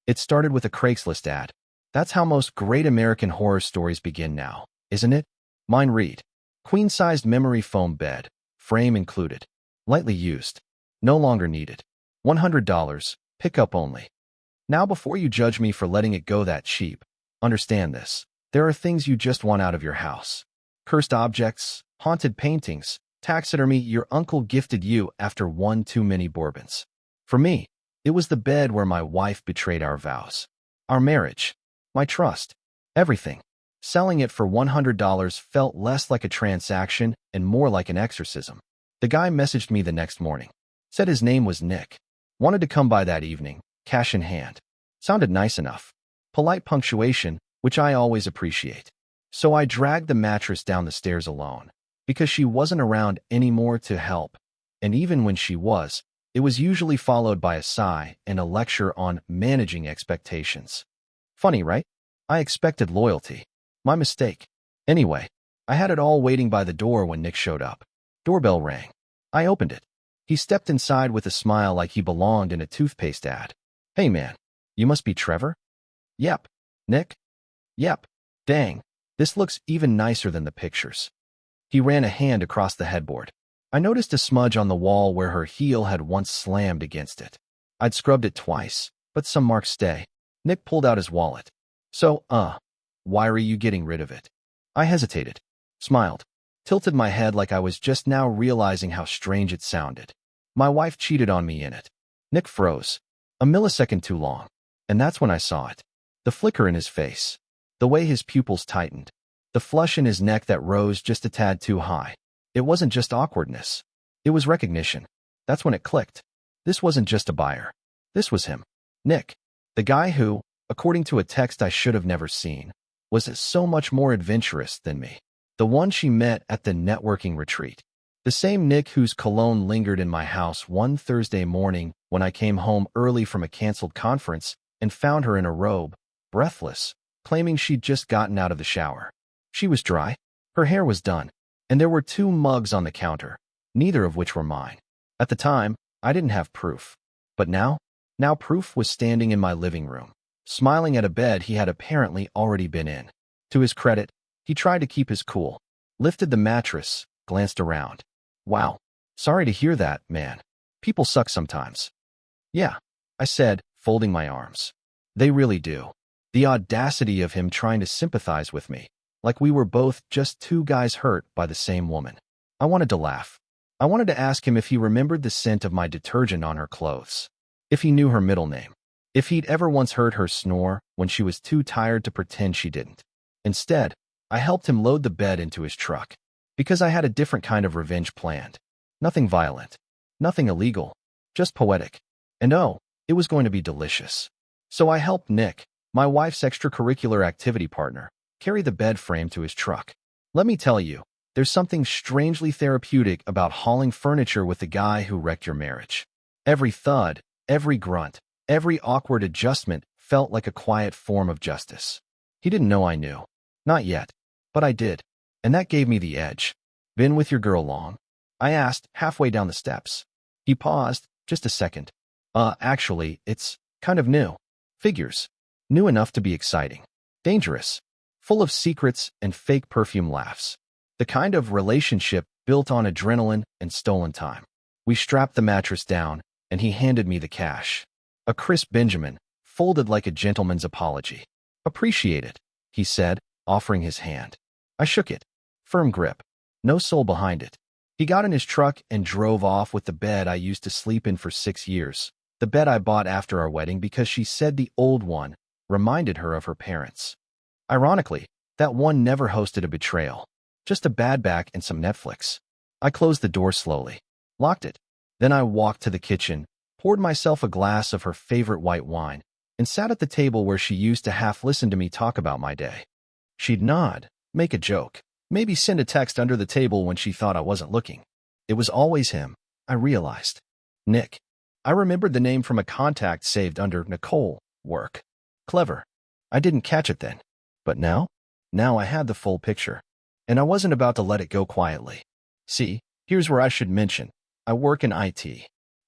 It started with a Craigslist ad. That's how most great American horror stories begin now, isn't it? Mine read, queen-sized memory foam bed, frame included, lightly used, no longer needed, $100, pickup only. Now before you judge me for letting it go that cheap, understand this. There are things you just want out of your house. Cursed objects, haunted paintings, taxidermy your uncle gifted you after one too many bourbons. For me, it was the bed where my wife betrayed our vows. Our marriage. My trust. Everything. Selling it for $100 felt less like a transaction and more like an exorcism. The guy messaged me the next morning. Said his name was Nick. Wanted to come by that evening, cash in hand. Sounded nice enough. Polite punctuation, which I always appreciate. So I dragged the mattress down the stairs alone, because she wasn't around anymore to help. And even when she was, it was usually followed by a sigh and a lecture on managing expectations. Funny, right? I expected loyalty. My mistake. Anyway, I had it all waiting by the door when Nick showed up. Doorbell rang. I opened it. He stepped inside with a smile like he belonged in a toothpaste ad. Hey man, you must be Trevor? Yep. Nick? Yep. Dang, this looks even nicer than the pictures. He ran a hand across the headboard. I noticed a smudge on the wall where her heel had once slammed against it. I'd scrubbed it twice, but some marks stay. Nick pulled out his wallet. So, why are you getting rid of it? I hesitated, smiled, tilted my head like I was just now realizing how strange it sounded. My wife cheated on me in it. Nick froze. A millisecond too long. And that's when I saw it. The flicker in his face. The way his pupils tightened. The flush in his neck that rose just a tad too high. It wasn't just awkwardness. It was recognition. That's when it clicked. This wasn't just a buyer. This was him. Nick. The guy who, according to a text I should have never seen, was so much more adventurous than me. The one she met at the networking retreat. The same Nick whose cologne lingered in my house one Thursday morning when I came home early from a canceled conference and found her in a robe, breathless, claiming she'd just gotten out of the shower. She was dry. Her hair was done. And there were 2 mugs on the counter, neither of which were mine. At the time, I didn't have proof. But now proof was standing in my living room, smiling at a bed he had apparently already been in. To his credit, he tried to keep his cool, lifted the mattress, glanced around. Wow, sorry to hear that, man. People suck sometimes. Yeah, I said, folding my arms. They really do. The audacity of him trying to sympathize with me, like we were both just 2 guys hurt by the same woman. I wanted to laugh. I wanted to ask him if he remembered the scent of my detergent on her clothes, if he knew her middle name, if he'd ever once heard her snore when she was too tired to pretend she didn't. Instead, I helped him load the bed into his truck, because I had a different kind of revenge planned. Nothing violent, nothing illegal, just poetic. And oh, it was going to be delicious. So I helped Nick, my wife's extracurricular activity partner, carry the bed frame to his truck. Let me tell you, there's something strangely therapeutic about hauling furniture with the guy who wrecked your marriage. Every thud, every grunt, every awkward adjustment felt like a quiet form of justice. He didn't know I knew. Not yet. But I did. And that gave me the edge. Been with your girl long? I asked, halfway down the steps. He paused, just a second. Actually, it's kind of new. Figures. New enough to be exciting. Dangerous. Full of secrets and fake perfume laughs. The kind of relationship built on adrenaline and stolen time. We strapped the mattress down, and he handed me the cash. A crisp Benjamin, folded like a gentleman's apology. Appreciate it, he said, offering his hand. I shook it. Firm grip. No soul behind it. He got in his truck and drove off with the bed I used to sleep in for 6 years. The bed I bought after our wedding because she said the old one reminded her of her parents. Ironically, that one never hosted a betrayal. Just a bad back and some Netflix. I closed the door slowly. Locked it. Then I walked to the kitchen, poured myself a glass of her favorite white wine, and sat at the table where she used to half listen to me talk about my day. She'd nod, make a joke, maybe send a text under the table when she thought I wasn't looking. It was always him, I realized. Nick. I remembered the name from a contact saved under Nicole, work. Clever. I didn't catch it then. But now? Now I had the full picture. And I wasn't about to let it go quietly. See, here's where I should mention. I work in IT.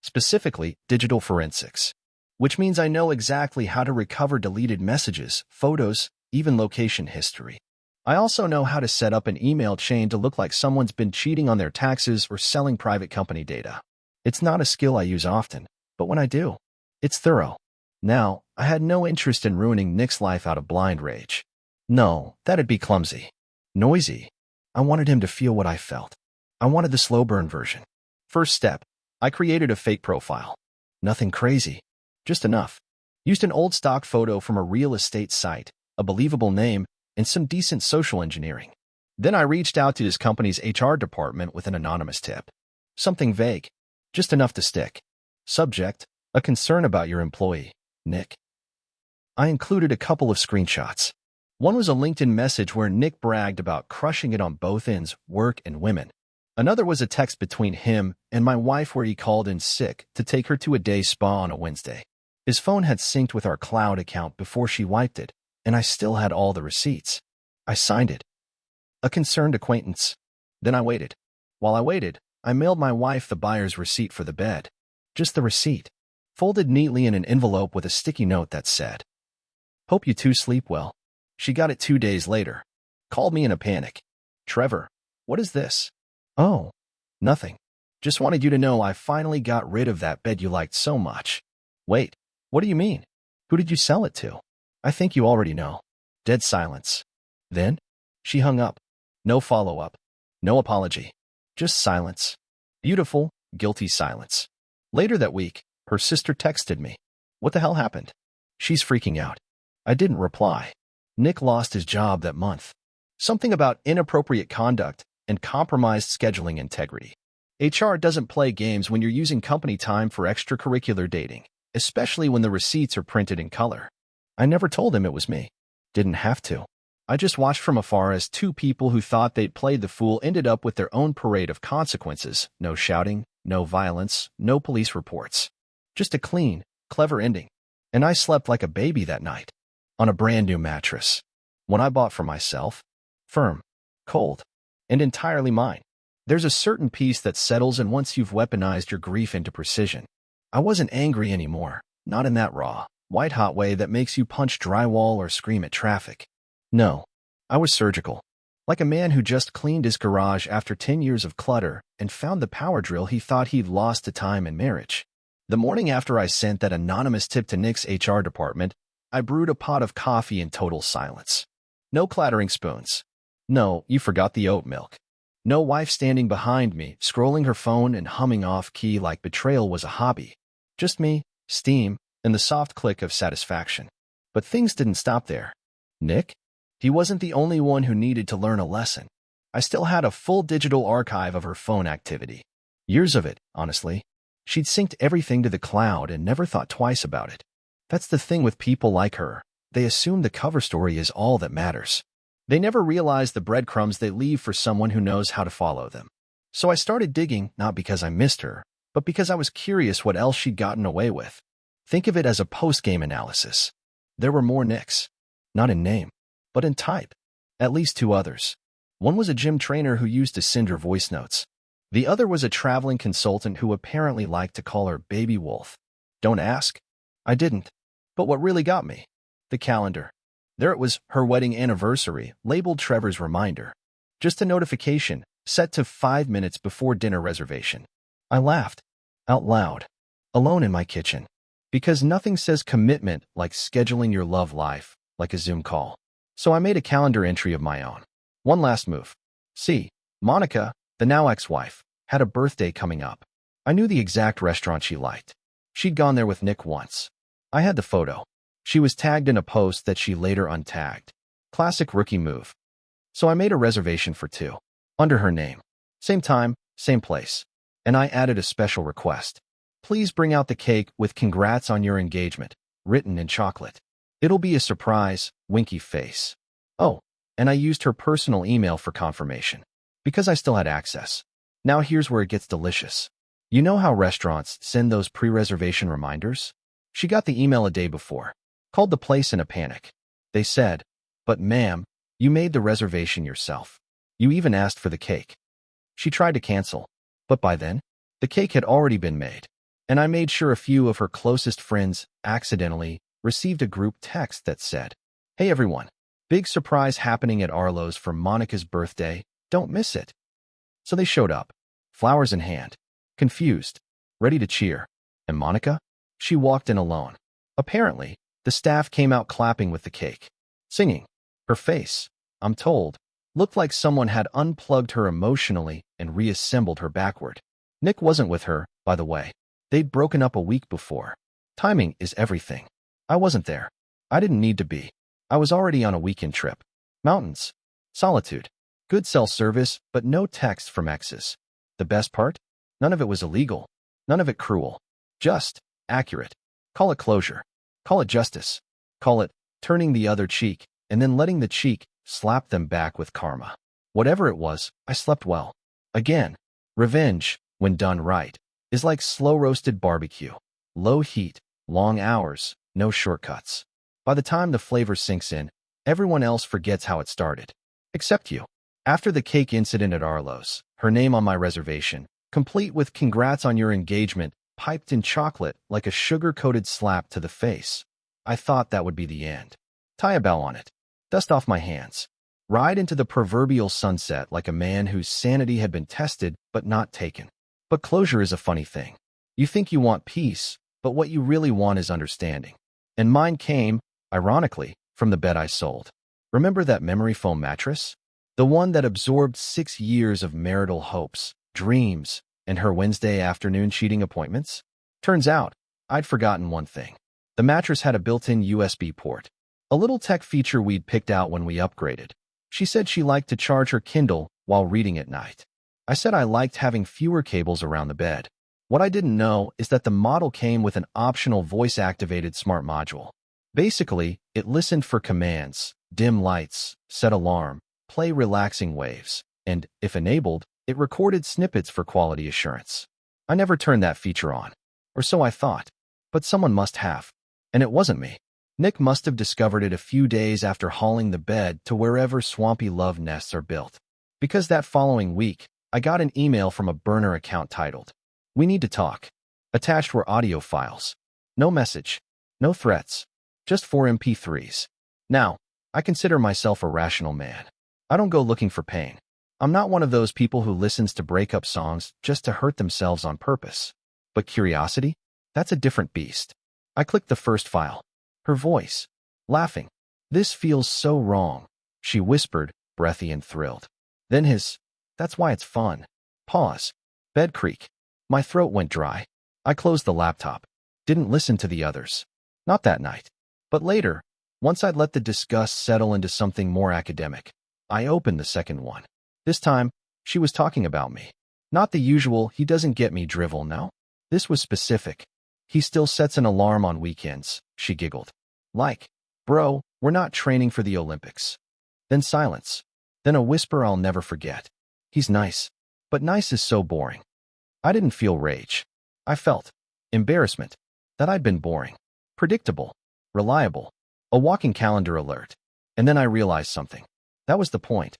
Specifically, digital forensics. which means I know exactly how to recover deleted messages, photos, even location history. I also know how to set up an email chain to look like someone's been cheating on their taxes or selling private company data. It's not a skill I use often, but when I do, it's thorough. Now, I had no interest in ruining Nick's life out of blind rage. No, that'd be clumsy. Noisy. I wanted him to feel what I felt. I wanted the slow burn version. First step, I created a fake profile. Nothing crazy. Just enough. Used an old stock photo from a real estate site, a believable name, and some decent social engineering. Then I reached out to his company's HR department with an anonymous tip. Something vague. Just enough to stick. Subject, a concern about your employee, Nick. I included a couple of screenshots. One was a LinkedIn message where Nick bragged about crushing it on both ends, work and women. Another was a text between him and my wife where he called in sick to take her to a day spa on a Wednesday. His phone had synced with our cloud account before she wiped it, and I still had all the receipts. I signed it. A concerned acquaintance. Then I waited. While I waited, I mailed my wife the buyer's receipt for the bed. Just the receipt, folded neatly in an envelope with a sticky note that said, "Hope you two sleep well." She got it 2 days later. Called me in a panic. "Trevor, what is this?" "Oh, nothing. Just wanted you to know I finally got rid of that bed you liked so much." "Wait, what do you mean? Who did you sell it to?" "I think you already know." Dead silence. Then, she hung up. No follow-up. No apology. Just silence. Beautiful, guilty silence. Later that week, her sister texted me. "What the hell happened?" "She's freaking out." I didn't reply. Nick lost his job that month. Something about inappropriate conduct and compromised scheduling integrity. HR doesn't play games when you're using company time for extracurricular dating, especially when the receipts are printed in color. I never told him it was me. Didn't have to. I just watched from afar as two people who thought they'd played the fool ended up with their own parade of consequences. No shouting, no violence, no police reports. Just a clean, clever ending. And I slept like a baby that night. On a brand new mattress. One I bought for myself. Firm. Cold. And entirely mine. There's a certain peace that settles in once you've weaponized your grief into precision. I wasn't angry anymore. Not in that raw, white-hot way that makes you punch drywall or scream at traffic. No. I was surgical. Like a man who just cleaned his garage after 10 years of clutter and found the power drill he thought he'd lost to time and marriage. The morning after I sent that anonymous tip to Nick's HR department, I brewed a pot of coffee in total silence. No clattering spoons. No, you forgot the oat milk. No wife standing behind me, scrolling her phone and humming off-key like betrayal was a hobby. Just me, steam, and the soft click of satisfaction. But things didn't stop there. Nick? He wasn't the only one who needed to learn a lesson. I still had a full digital archive of her phone activity. Years of it, honestly. She'd synced everything to the cloud and never thought twice about it. That's the thing with people like her. They assume the cover story is all that matters. They never realize the breadcrumbs they leave for someone who knows how to follow them. So I started digging, not because I missed her, but because I was curious what else she'd gotten away with. Think of it as a post-game analysis. There were more Nicks. Not in name, but in type. At least 2 others. One was a gym trainer who used to send her voice notes. The other was a traveling consultant who apparently liked to call her Baby Wolf. Don't ask. I didn't. But what really got me? The calendar. There it was, her wedding anniversary, labeled Trevor's reminder. Just a notification, set to 5 minutes before dinner reservation. I laughed. Out loud. Alone in my kitchen. Because nothing says commitment like scheduling your love life, like a Zoom call. So I made a calendar entry of my own. One last move. See, Monica, the now ex-wife, had a birthday coming up. I knew the exact restaurant she liked. She'd gone there with Nick once. I had the photo. She was tagged in a post that she later untagged. Classic rookie move. So I made a reservation for 2. Under her name. Same time, same place. And I added a special request. Please bring out the cake with "Congrats on your engagement," written in chocolate. It'll be a surprise, winky face. Oh, and I used her personal email for confirmation. Because I still had access. Now here's where it gets delicious. You know how restaurants send those pre-reservation reminders? She got the email a day before. Called the place in a panic. They said, "But ma'am, you made the reservation yourself. You even asked for the cake." She tried to cancel. But by then, the cake had already been made. And I made sure a few of her closest friends accidentally received a group text that said, "Hey everyone, big surprise happening at Arlo's for Monica's birthday. Don't miss it." So they showed up, flowers in hand, confused, ready to cheer. And Monica? She walked in alone. Apparently, the staff came out clapping with the cake, singing. Her face, I'm told, looked like someone had unplugged her emotionally and reassembled her backward. Nick wasn't with her, by the way. They'd broken up a week before. Timing is everything. I wasn't there. I didn't need to be. I was already on a weekend trip. Mountains. Solitude. Good cell service, but no text from exes. The best part? None of it was illegal. None of it cruel. Just accurate. Call it closure. Call it justice. Call it turning the other cheek and then letting the cheek slap them back with karma. Whatever it was, I slept well. Again, revenge, when done right, is like slow-roasted barbecue. Low heat, long hours, no shortcuts. By the time the flavor sinks in, everyone else forgets how it started. Except you. After the cake incident at Arlo's, her name on my reservation, complete with "congrats on your engagement," piped in chocolate like a sugar-coated slap to the face. I thought that would be the end. Tie a bow on it. Dust off my hands. Ride into the proverbial sunset like a man whose sanity had been tested but not taken. But closure is a funny thing. You think you want peace, but what you really want is understanding. And mine came, ironically, from the bed I sold. Remember that memory foam mattress? The one that absorbed 6 years of marital hopes, dreams, and her Wednesday afternoon cheating appointments? Turns out, I'd forgotten one thing. The mattress had a built-in USB port, a little tech feature we'd picked out when we upgraded. She said she liked to charge her Kindle while reading at night. I said I liked having fewer cables around the bed. What I didn't know is that the model came with an optional voice-activated smart module. Basically, it listened for commands, dim lights, set alarm, play relaxing waves, and, if enabled, it recorded snippets for quality assurance. I never turned that feature on, or so I thought, but someone must have, and it wasn't me. Nick must have discovered it a few days after hauling the bed to wherever swampy love nests are built. Because that following week, I got an email from a burner account titled, "We need to talk." Attached were audio files. No message, no threats, just 4 MP3s. Now, I consider myself a rational man. I don't go looking for pain. I'm not one of those people who listens to breakup songs just to hurt themselves on purpose. But curiosity? That's a different beast. I clicked the first file. Her voice, laughing. "This feels so wrong," she whispered, breathy and thrilled. Then his, "That's why it's fun." Pause. Bed creak. My throat went dry. I closed the laptop. Didn't listen to the others. Not that night. But later, once I'd let the disgust settle into something more academic, I opened the second one. This time, she was talking about me. Not the usual "he doesn't get me" drivel, no. This was specific. "He still sets an alarm on weekends," she giggled. Like, "Bro, we're not training for the Olympics." Then silence. Then a whisper I'll never forget. "He's nice. But nice is so boring." I didn't feel rage. I felt embarrassment. That I'd been boring. Predictable. Reliable. A walking calendar alert. And then I realized something. That was the point.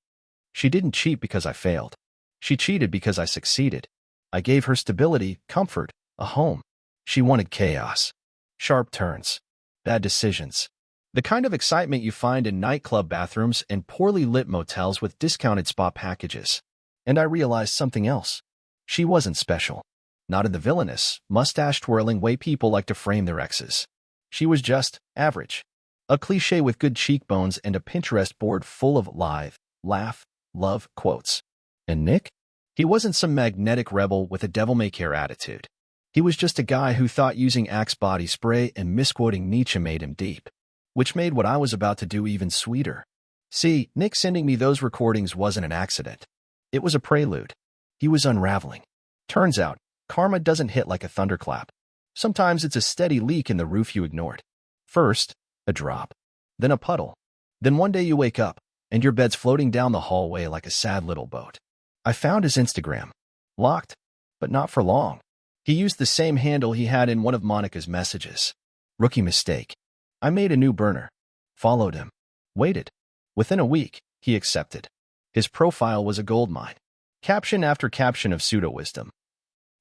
She didn't cheat because I failed. She cheated because I succeeded. I gave her stability, comfort, a home. She wanted chaos. Sharp turns. Bad decisions. The kind of excitement you find in nightclub bathrooms and poorly lit motels with discounted spa packages. And I realized something else. She wasn't special. Not in the villainous, mustache-twirling way people like to frame their exes. She was just average. A cliché with good cheekbones and a Pinterest board full of live, laugh, love quotes. And Nick? He wasn't some magnetic rebel with a devil-may-care attitude. He was just a guy who thought using Axe body spray and misquoting Nietzsche made him deep. Which made what I was about to do even sweeter. See, Nick sending me those recordings wasn't an accident. It was a prelude. He was unraveling. Turns out, karma doesn't hit like a thunderclap. Sometimes it's a steady leak in the roof you ignored. First, a drop. Then a puddle. Then one day you wake up, and your bed's floating down the hallway like a sad little boat. I found his Instagram. Locked, but not for long. He used the same handle he had in one of Monica's messages. Rookie mistake. I made a new burner. Followed him. Waited. Within a week, he accepted. His profile was a goldmine. Caption after caption of pseudo-wisdom.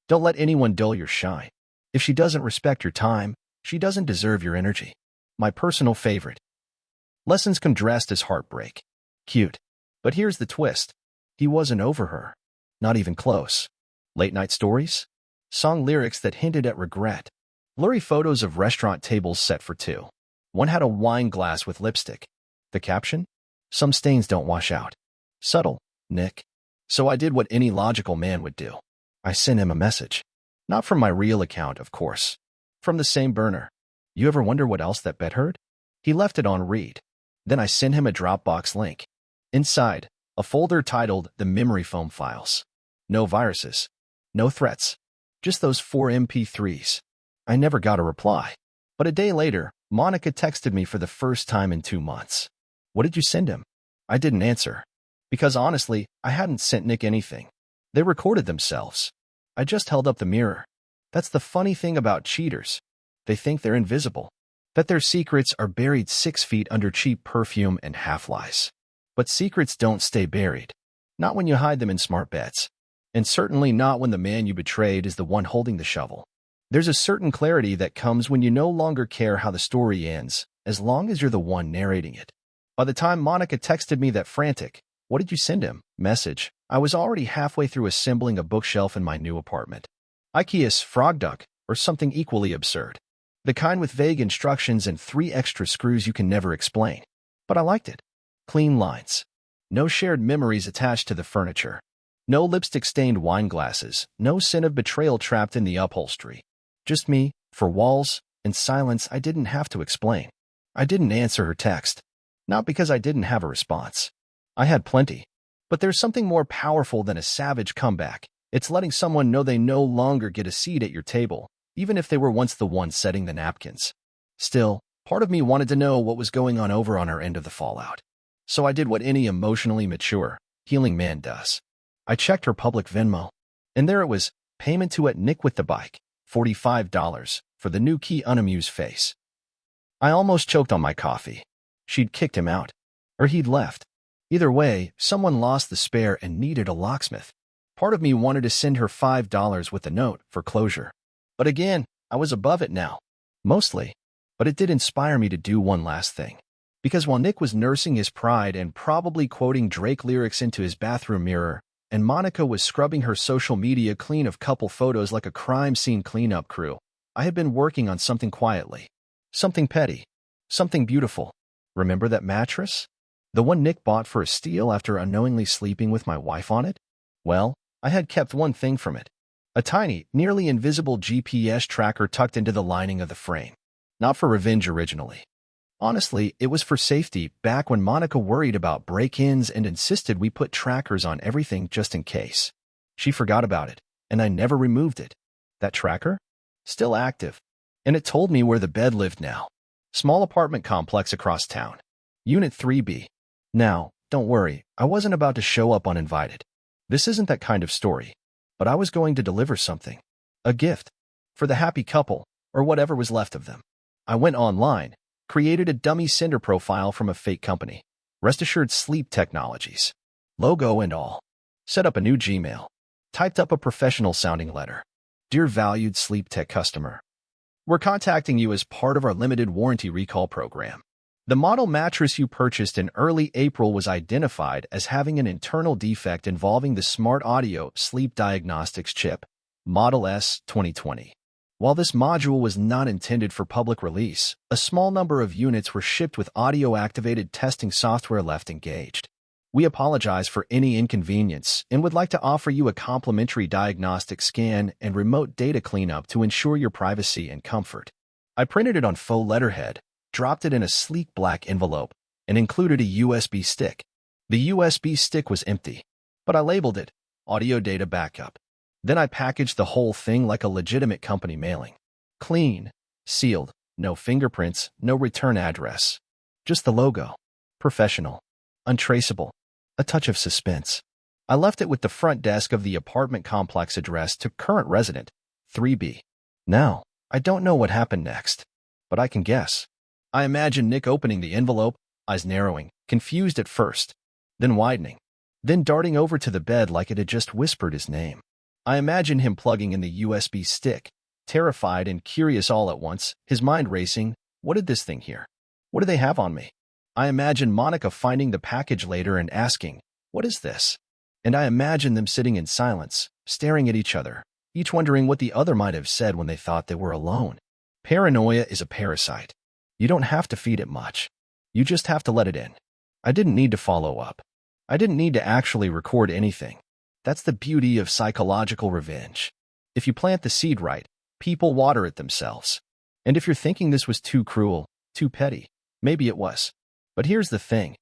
Don't let anyone dull your shine. If she doesn't respect your time, she doesn't deserve your energy. My personal favorite. Lessons come dressed as heartbreak. Cute. But here's the twist. He wasn't over her. Not even close. Late night stories? Song lyrics that hinted at regret. Blurry photos of restaurant tables set for two. One had a wine glass with lipstick. The caption? Some stains don't wash out. Subtle, Nick. So I did what any logical man would do. I sent him a message. Not from my real account, of course. From the same burner. You ever wonder what else that bet heard? He left it on read. Then I sent him a Dropbox link. Inside, a folder titled The Memory Foam Files. No viruses. No threats. Just those 4 MP3s. I never got a reply. But a day later, Monica texted me for the first time in 2 months. What did you send him? I didn't answer. Because honestly, I hadn't sent Nick anything. They recorded themselves. I just held up the mirror. That's the funny thing about cheaters. They think they're invisible. That their secrets are buried 6 feet under cheap perfume and half-lies. But secrets don't stay buried. Not when you hide them in smart bets. And certainly not when the man you betrayed is the one holding the shovel. There's a certain clarity that comes when you no longer care how the story ends, as long as you're the one narrating it. By the time Monica texted me that frantic, "What did you send him?" message, I was already halfway through assembling a bookshelf in my new apartment. IKEA's Frog Duck, or something equally absurd. The kind with vague instructions and 3 extra screws you can never explain. But I liked it. Clean lines. No shared memories attached to the furniture. No lipstick-stained wine glasses. No sin of betrayal trapped in the upholstery. Just me, 4 walls, and silence I didn't have to explain. I didn't answer her text. Not because I didn't have a response. I had plenty. But there's something more powerful than a savage comeback. It's letting someone know they no longer get a seat at your table, even if they were once the one setting the napkins. Still, part of me wanted to know what was going on over on her end of the fallout. So I did what any emotionally mature, healing man does. I checked her public Venmo. And there it was, payment to @Nick with the bike, $45, for the new key unamused face. I almost choked on my coffee. She'd kicked him out. Or he'd left. Either way, someone lost the spare and needed a locksmith. Part of me wanted to send her $5 with a note for closure. But again, I was above it now. Mostly. But it did inspire me to do one last thing. Because while Nick was nursing his pride and probably quoting Drake lyrics into his bathroom mirror, and Monica was scrubbing her social media clean of couple photos like a crime scene cleanup crew, I had been working on something quietly. Something petty. Something beautiful. Remember that mattress? The one Nick bought for a steal after unknowingly sleeping with my wife on it? Well, I had kept one thing from it. A tiny, nearly invisible GPS tracker tucked into the lining of the frame. Not for revenge originally. Honestly, it was for safety back when Monica worried about break-ins and insisted we put trackers on everything just in case. She forgot about it, and I never removed it. That tracker? Still active. And it told me where the bed lived now. Small apartment complex across town. Unit 3B. Now, don't worry, I wasn't about to show up uninvited. This isn't that kind of story. But I was going to deliver something. A gift. For the happy couple, or whatever was left of them. I went online, created a dummy Cinder profile from a fake company. Rest assured Sleep Technologies. Logo and all. Set up a new Gmail. Typed up a professional-sounding letter. Dear valued Sleep Tech customer. We're contacting you as part of our limited warranty recall program. The model mattress you purchased in early April was identified as having an internal defect involving the Smart Audio Sleep Diagnostics chip, Model S 2020. While this module was not intended for public release, a small number of units were shipped with audio-activated testing software left engaged. We apologize for any inconvenience and would like to offer you a complimentary diagnostic scan and remote data cleanup to ensure your privacy and comfort. I printed it on faux letterhead, dropped it in a sleek black envelope, and included a USB stick. The USB stick was empty, but I labeled it Audio Data Backup. Then I packaged the whole thing like a legitimate company mailing. Clean, sealed, no fingerprints, no return address. Just the logo. Professional. Untraceable. A touch of suspense. I left it with the front desk of the apartment complex address to current resident, 3B. Now, I don't know what happened next, but I can guess. I imagine Nick opening the envelope, eyes narrowing, confused at first, then widening, then darting over to the bed like it had just whispered his name. I imagine him plugging in the USB stick, terrified and curious all at once, his mind racing. What did this thing here? What do they have on me? I imagined Monica finding the package later and asking, "What is this?" And I imagined them sitting in silence, staring at each other, each wondering what the other might have said when they thought they were alone. Paranoia is a parasite. You don't have to feed it much. You just have to let it in. I didn't need to follow up. I didn't need to actually record anything. That's the beauty of psychological revenge. If you plant the seed right, people water it themselves. And if you're thinking this was too cruel, too petty, maybe it was. But here's the thing.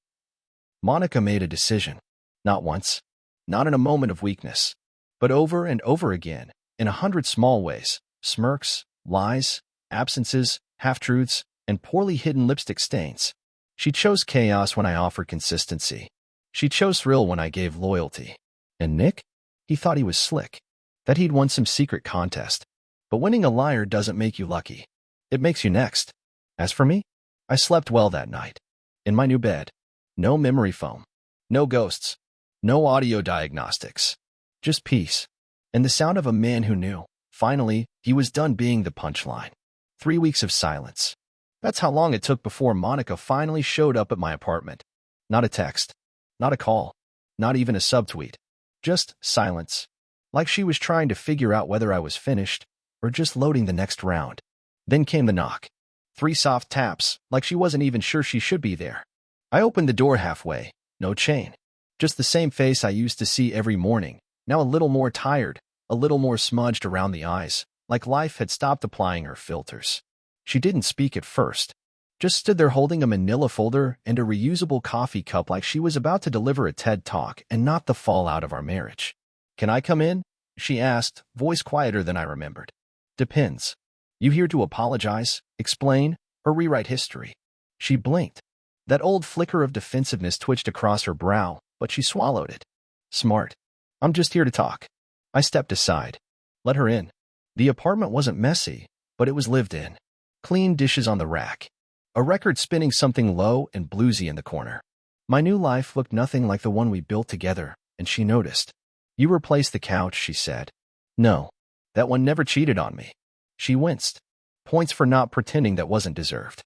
Monica made a decision. Not once. Not in a moment of weakness. But over and over again, in 100 small ways. Smirks, lies, absences, half-truths, and poorly hidden lipstick stains. She chose chaos when I offered consistency. She chose thrill when I gave loyalty. And Nick? He thought he was slick. That he'd won some secret contest. But winning a liar doesn't make you lucky. It makes you next. As for me, I slept well that night. In my new bed. No memory foam. No ghosts. No audio diagnostics. Just peace. And the sound of a man who knew. Finally, he was done being the punchline. 3 weeks of silence. That's how long it took before Monica finally showed up at my apartment. Not a text. Not a call. Not even a subtweet. Just silence. Like she was trying to figure out whether I was finished or just loading the next round. Then came the knock. 3 soft taps, like she wasn't even sure she should be there. I opened the door halfway. No chain. Just the same face I used to see every morning, now a little more tired, a little more smudged around the eyes, like life had stopped applying her filters. She didn't speak at first. Just stood there holding a manila folder and a reusable coffee cup like she was about to deliver a TED Talk and not the fallout of our marriage. "Can I come in?" she asked, voice quieter than I remembered. "Depends. You here to apologize, explain, or rewrite history?" She blinked. That old flicker of defensiveness twitched across her brow, but she swallowed it. "Smart. I'm just here to talk." I stepped aside. Let her in. The apartment wasn't messy, but it was lived in. Clean dishes on the rack. A record spinning something low and bluesy in the corner. My new life looked nothing like the one we built together, and she noticed. "You replaced the couch," she said. "No. That one never cheated on me." She winced. Points for not pretending that wasn't deserved.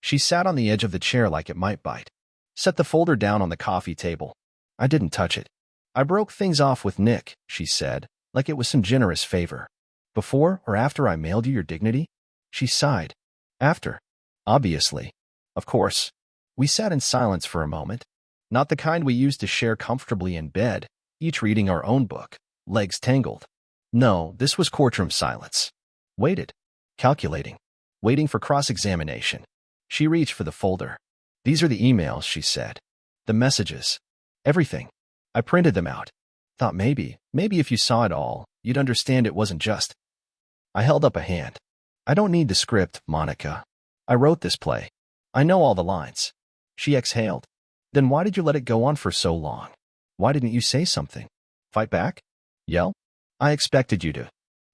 She sat on the edge of the chair like it might bite. Set the folder down on the coffee table. I didn't touch it. "I broke things off with Nick," she said, like it was some generous favor. "Before or after I mailed you your dignity?" She sighed. "After. Obviously. Of course." We sat in silence for a moment. Not the kind we used to share comfortably in bed, each reading our own book, legs tangled. No, this was courtroom silence. Waited. Calculating. Waiting for cross-examination. She reached for the folder. "These are the emails," she said. "The messages. Everything. I printed them out. Thought maybe if you saw it all, you'd understand it wasn't just." I held up a hand. "I don't need the script, Monica. I wrote this play. I know all the lines." She exhaled. "Then why did you let it go on for so long? Why didn't you say something? Fight back? Yell?" "I expected you to."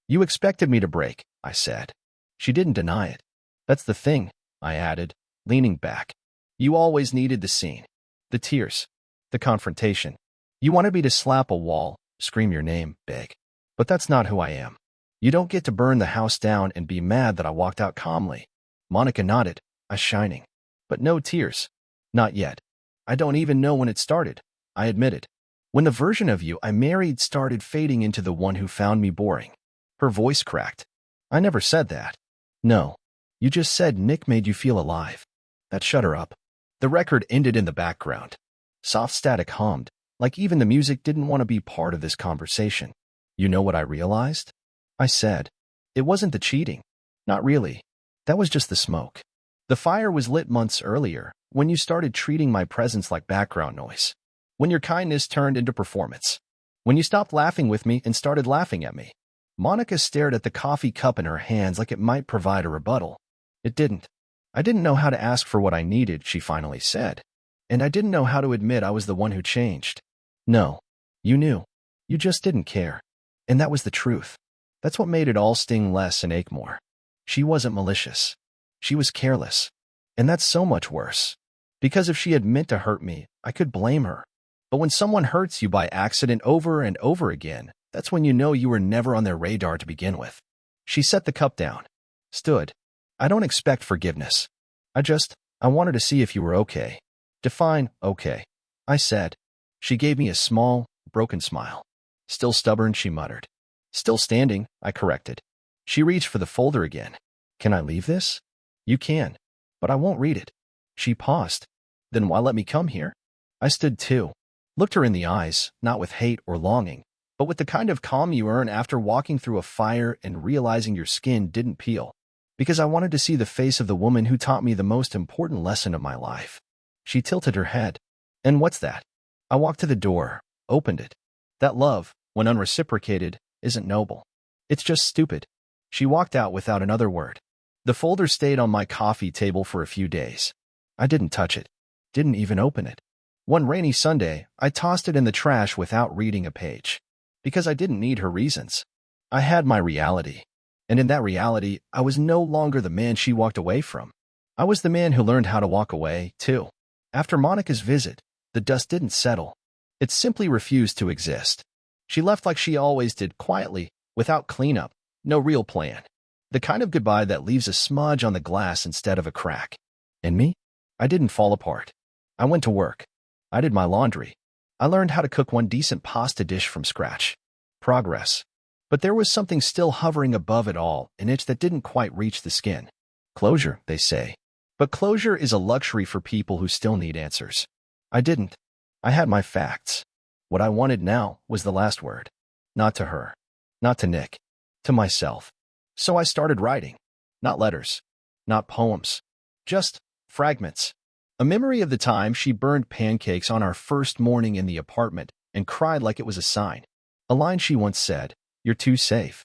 "You expected me to break," I said. She didn't deny it. "That's the thing," I added, leaning back. "You always needed the scene. The tears. The confrontation. You wanted me to slap a wall, scream your name, beg. But that's not who I am. You don't get to burn the house down and be mad that I walked out calmly." Monica nodded, eyes shining. "But no tears. Not yet. I don't even know when it started," I admitted. "When the version of you I married started fading into the one who found me boring." Her voice cracked. "I never said that." "No. You just said Nick made you feel alive." That shut her up. The record ended in the background. Soft static hummed, like even the music didn't want to be part of this conversation. "You know what I realized?" I said. "It wasn't the cheating. Not really. That was just the smoke. The fire was lit months earlier, when you started treating my presence like background noise. When your kindness turned into performance. When you stopped laughing with me and started laughing at me." Monica stared at the coffee cup in her hands like it might provide a rebuttal. "It didn't. I didn't know how to ask for what I needed," she finally said. "And I didn't know how to admit I was the one who changed." "No. You knew. You just didn't care. And that was the truth. That's what made it all sting less and ache more. She wasn't malicious. She was careless. And that's so much worse. Because if she had meant to hurt me, I could blame her. But when someone hurts you by accident over and over again, that's when you know you were never on their radar to begin with. She set the cup down. Stood. I don't expect forgiveness. I wanted to see if you were okay. Define okay. I said. She gave me a small, broken smile. Still stubborn, she muttered. Still standing, I corrected. She reached for the folder again. Can I leave this? You can. But I won't read it. She paused. Then why let me come here? I stood too. Looked her in the eyes, not with hate or longing, but with the kind of calm you earn after walking through a fire and realizing your skin didn't peel. Because I wanted to see the face of the woman who taught me the most important lesson of my life. She tilted her head. And what's that? I walked to the door, opened it. That love, when unreciprocated, isn't noble. It's just stupid. She walked out without another word. The folder stayed on my coffee table for a few days. I didn't touch it. Didn't even open it. One rainy Sunday, I tossed it in the trash without reading a page. Because I didn't need her reasons. I had my reality. And in that reality, I was no longer the man she walked away from. I was the man who learned how to walk away, too. After Monica's visit, the dust didn't settle. It simply refused to exist. She left like she always did, quietly, without cleanup, no real plan. The kind of goodbye that leaves a smudge on the glass instead of a crack. And me? I didn't fall apart. I went to work. I did my laundry. I learned how to cook one decent pasta dish from scratch. Progress. But there was something still hovering above it all, an itch that didn't quite reach the skin. Closure, they say. But closure is a luxury for people who still need answers. I didn't. I had my facts. What I wanted now was the last word. Not to her. Not to Nick. To myself. So I started writing. Not letters. Not poems. Just fragments. A memory of the time she burned pancakes on our first morning in the apartment and cried like it was a sign. A line she once said, "You're too safe.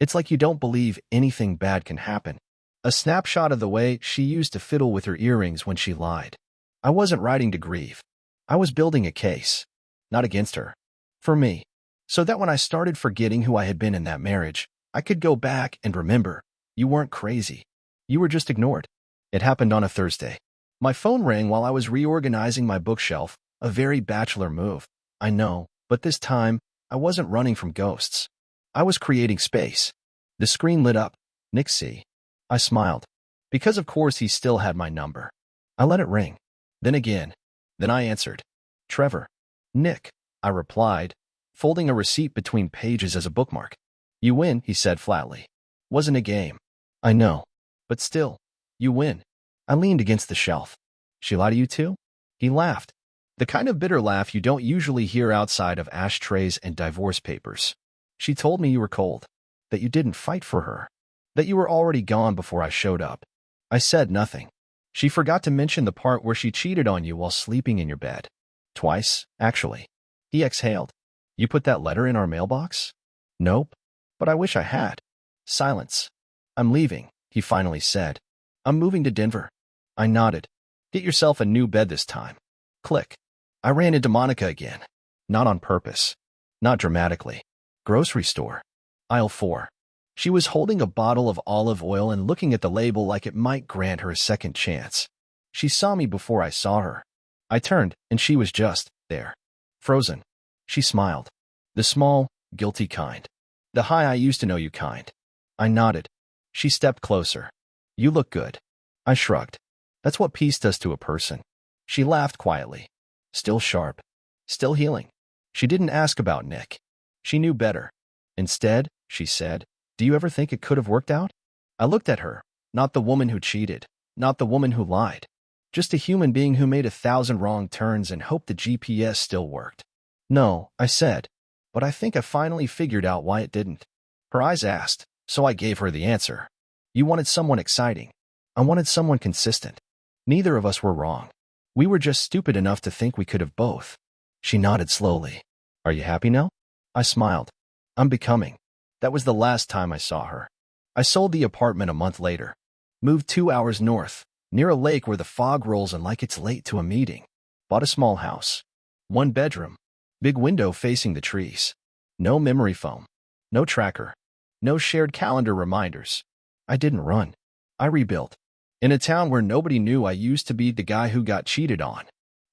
It's like you don't believe anything bad can happen." A snapshot of the way she used to fiddle with her earrings when she lied. I wasn't writing to grieve. I was building a case. Not against her. For me. So that when I started forgetting who I had been in that marriage, I could go back and remember, you weren't crazy. You were just ignored. It happened on a Thursday. My phone rang while I was reorganizing my bookshelf, a very bachelor move. I know, but this time, I wasn't running from ghosts. I was creating space. The screen lit up. Nick C. I smiled. Because of course he still had my number. I let it ring. Then again. Then I answered. Trevor. Nick, I replied, folding a receipt between pages as a bookmark. You win, he said flatly. Wasn't a game. I know. But still, you win. I leaned against the shelf. She lied to you too? He laughed. The kind of bitter laugh you don't usually hear outside of ashtrays and divorce papers. She told me you were cold. That you didn't fight for her. That you were already gone before I showed up. I said nothing. She forgot to mention the part where she cheated on you while sleeping in your bed. Twice, actually. He exhaled. You put that letter in our mailbox? Nope. But I wish I had. Silence. I'm leaving, he finally said. I'm moving to Denver. I nodded. Get yourself a new bed this time. Click. I ran into Monica again. Not on purpose. Not dramatically. Grocery store. Aisle 4. She was holding a bottle of olive oil and looking at the label like it might grant her a second chance. She saw me before I saw her. I turned, and she was just there. Frozen. She smiled. The small, guilty kind. The hi I used to know you kind. I nodded. She stepped closer. You look good. I shrugged. That's what peace does to a person. She laughed quietly. Still sharp. Still healing. She didn't ask about Nick. She knew better. Instead, she said, do you ever think it could have worked out? I looked at her. Not the woman who cheated. Not the woman who lied. Just a human being who made 1,000 wrong turns and hoped the GPS still worked. No, I said. But I think I finally figured out why it didn't. Her eyes asked, so I gave her the answer. You wanted someone exciting. I wanted someone consistent. Neither of us were wrong. We were just stupid enough to think we could have both. She nodded slowly. Are you happy now? I smiled. I'm becoming. That was the last time I saw her. I sold the apartment a month later. Moved 2 hours north, near a lake where the fog rolls in like it's late to a meeting. Bought a small house. 1 bedroom. Big window facing the trees. No memory foam. No tracker. No shared calendar reminders. I didn't run. I rebuilt. In a town where nobody knew I used to be the guy who got cheated on.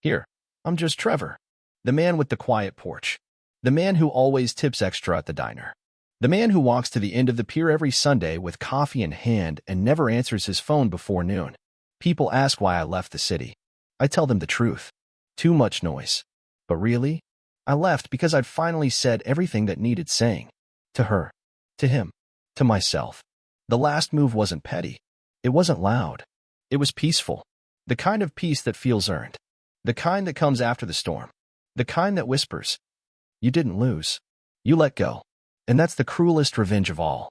Here, I'm just Trevor. The man with the quiet porch. The man who always tips extra at the diner. The man who walks to the end of the pier every Sunday with coffee in hand and never answers his phone before noon. People ask why I left the city. I tell them the truth. Too much noise. But really, I left because I'd finally said everything that needed saying. To her. To him. To myself. The last move wasn't petty. It wasn't loud. It was peaceful. The kind of peace that feels earned. The kind that comes after the storm. The kind that whispers, "You didn't lose. You let go." And that's the cruelest revenge of all.